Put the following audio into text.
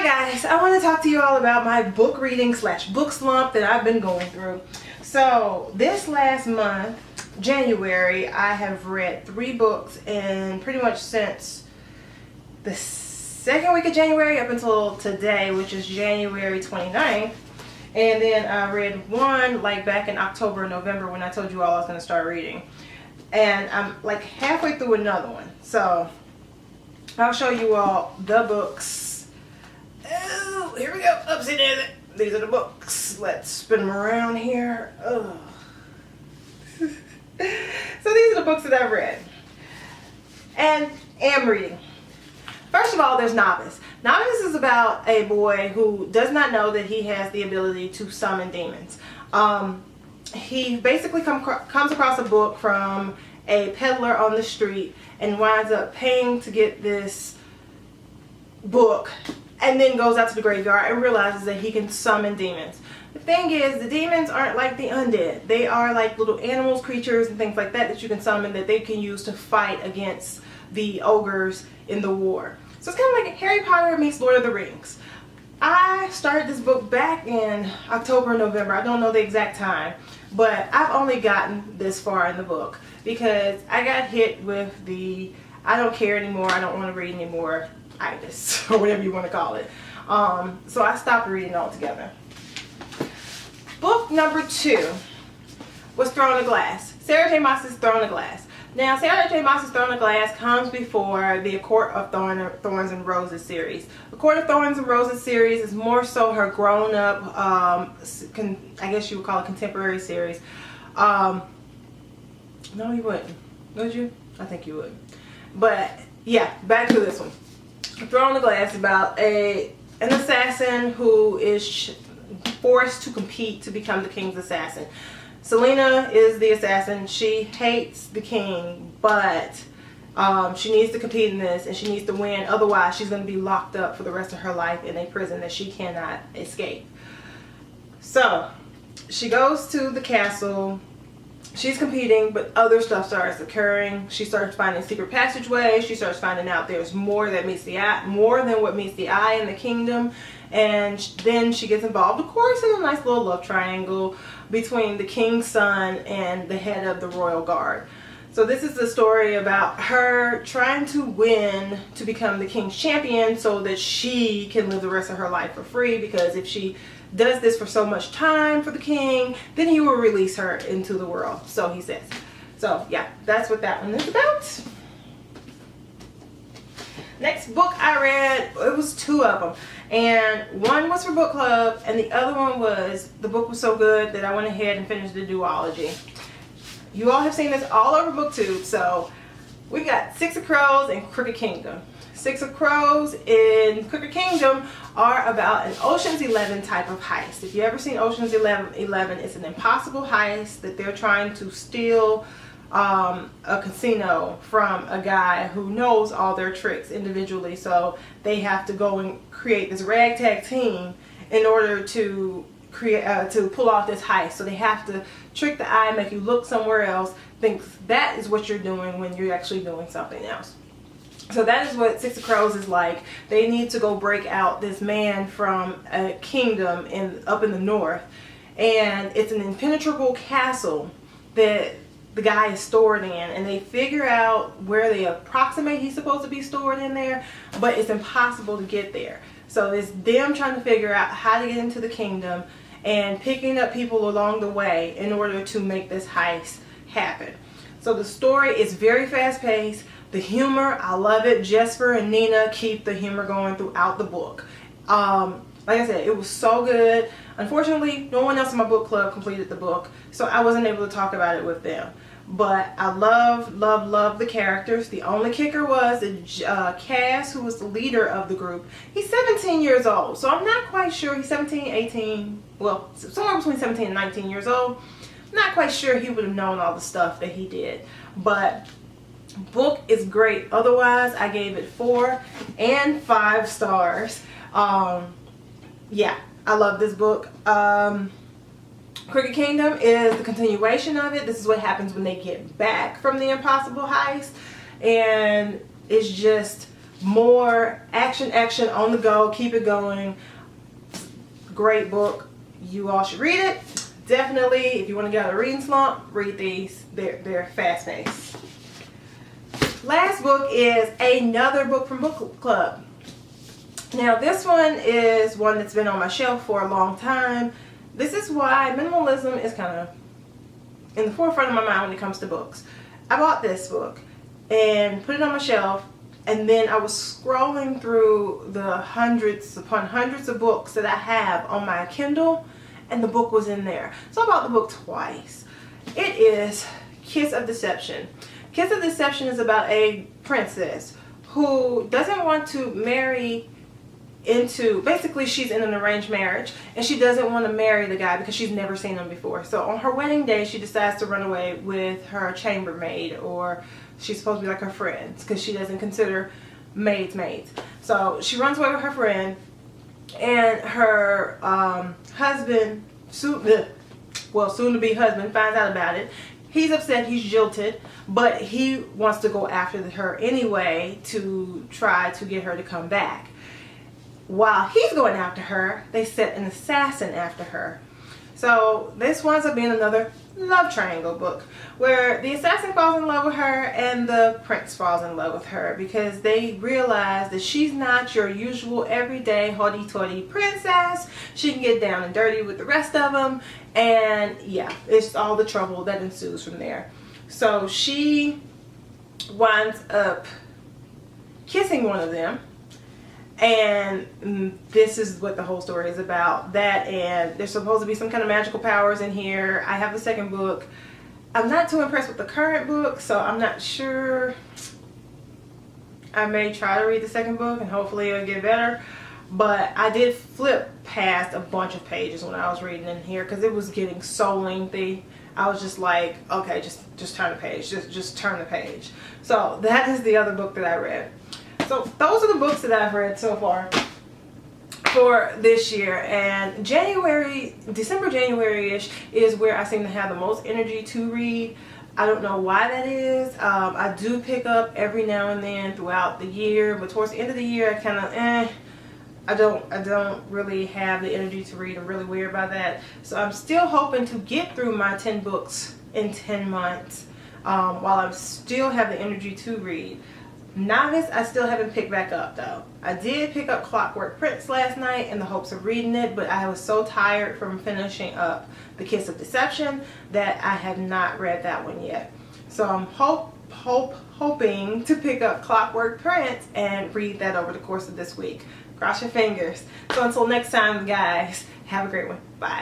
Hi guys, I want to talk to you all about my book reading / book slump that I've been going through. So this last month, January, I have read 3 books, and pretty much since the second week of January up until today, which is January 29th. And then I read one like back in October or November when I told you all I was going to start reading. And I'm like halfway through another one. So I'll show you all the books. Oh, here we go. Upside down. These are the books. Let's spin them around here. Oh. So these are the books that I've read and am reading. First of all, there's Novice. Novice is about a boy who does not know that he has the ability to summon demons. He basically comes across a book from a peddler on the street and winds up paying to get this book, and then goes out to the graveyard and realizes that he can summon demons. The thing is, the demons aren't like the undead. They are like little animals, creatures, and things like that you can summon that they can use to fight against the ogres in the war. So it's kind of like Harry Potter meets Lord of the Rings. I started this book back in October, November. I don't know the exact time, but I've only gotten this far in the book because I got hit with the I don't care anymore, I don't want to read anymore itis, or whatever you want to call it. So I stopped reading altogether. Book number 2 was Throne of Glass. Sarah J. Maas's Throne of Glass. Now, Sarah J. Maas's Throne of Glass comes before the A Court of Thorns and Roses series. The Court of Thorns and Roses series is more so her grown-up, I guess you would call it contemporary series. No, you wouldn't. Would you? I think you would. But, yeah, back to this one. Throne of Glass is about an assassin who is forced to compete to become the king's assassin. Selena is the assassin. She hates the king, but she needs to compete in this, and she needs to win. Otherwise, she's going to be locked up for the rest of her life in a prison that she cannot escape. So, she goes to the castle. She's competing, but other stuff starts occurring. She starts finding secret passageways. She starts finding out there's more that meets the eye, more than what meets the eye in the kingdom. And then she gets involved, of course, in a nice little love triangle between the king's son and the head of the royal guard. So this is the story about her trying to win to become the king's champion so that she can live the rest of her life for free, because if she does this for so much time for the king, then he will release her into the world, so he says. So yeah, that's what that one is about. Next book I read, it was 2 of them, and one was for book club, and the other one was, the book was so good that I went ahead and finished the duology. You all have seen this all over BookTube. So we got Six of Crows and Crooked Kingdom. Six of Crows and Crooked Kingdom are about an Ocean's 11 type of heist. If you ever seen Ocean's 11, it's an impossible heist that they're trying to steal a casino from a guy who knows all their tricks individually. So they have to go and create this ragtag team in order to pull off this heist. So they have to trick the eye, make you look somewhere else, think that is what you're doing when you're actually doing something else. So that is what Six of Crows is like. They need to go break out this man from a kingdom up in the north, and it's an impenetrable castle that the guy is stored in, and they figure out where they approximate he's supposed to be stored in there, but it's impossible to get there. So it's them trying to figure out how to get into the kingdom and picking up people along the way in order to make this heist happen. So the story is very fast paced. The humor, I love it. Jesper and Nina keep the humor going throughout the book. Like I said, it was so good. Unfortunately, no one else in my book club completed the book, so I wasn't able to talk about it with them. But I love the characters. The only kicker was Cass, who was the leader of the group. He's 17 years old, so I'm not quite sure. He's 17, 18, well, somewhere between 17 and 19 years old. I'm not quite sure he would have known all the stuff that he did. But book is great. Otherwise, I gave it 4 and 5 stars. Yeah, I love this book. Crooked Kingdom is the continuation of it. This is what happens when they get back from the impossible heist, and it's just More action on the go. Keep it going. Great book. You all should read it. Definitely, if you want to get out of a reading slump, read these. They're fast paced. Last book is another book from Book Club. Now this one is one that's been on my shelf for a long time. This is why minimalism is kind of in the forefront of my mind when it comes to books. I bought this book and put it on my shelf, and then I was scrolling through the hundreds upon hundreds of books that I have on my Kindle, and the book was in there. So I bought the book twice. It is Kiss of Deception. Kiss of Deception is about a princess who doesn't want to marry into, basically she's in an arranged marriage and she doesn't want to marry the guy because she's never seen him before. So on her wedding day she decides to run away with her chambermaid, or she's supposed to be like her friends because she doesn't consider maids. So she runs away with her friend, and her husband, soon to be husband, finds out about it. He's upset, he's jilted, but he wants to go after her anyway to try to get her to come back. While he's going after her, they set an assassin after her. So this winds up being another love triangle book where the assassin falls in love with her and the prince falls in love with her, because they realize that she's not your usual everyday hoity-toity princess. She can get down and dirty with the rest of them, and yeah, it's all the trouble that ensues from there. So she winds up kissing one of them, and this is what the whole story is about. That, and there's supposed to be some kind of magical powers in here. I have the second book. I'm not too impressed with the current book, so I'm not sure. I may try to read the second book and hopefully it'll get better. But I did flip past a bunch of pages when I was reading in here because it was getting so lengthy. I was just like, okay, just turn the page. Just turn the page. So that is the other book that I read. So those are the books that I've read so far for this year. And December, January-ish is where I seem to have the most energy to read. I don't know why that is. I do pick up every now and then throughout the year, but towards the end of the year, I kind of, I don't really have the energy to read. I'm really weird by that. So I'm still hoping to get through my 10 books in 10 months while I still have the energy to read. Novice, I still haven't picked back up though. I did pick up Clockwork Prince last night in the hopes of reading it, but I was so tired from finishing up The Kiss of Deception that I have not read that one yet. So I'm hoping to pick up Clockwork Prince and read that over the course of this week. Cross your fingers. So until next time, guys, have a great one. Bye.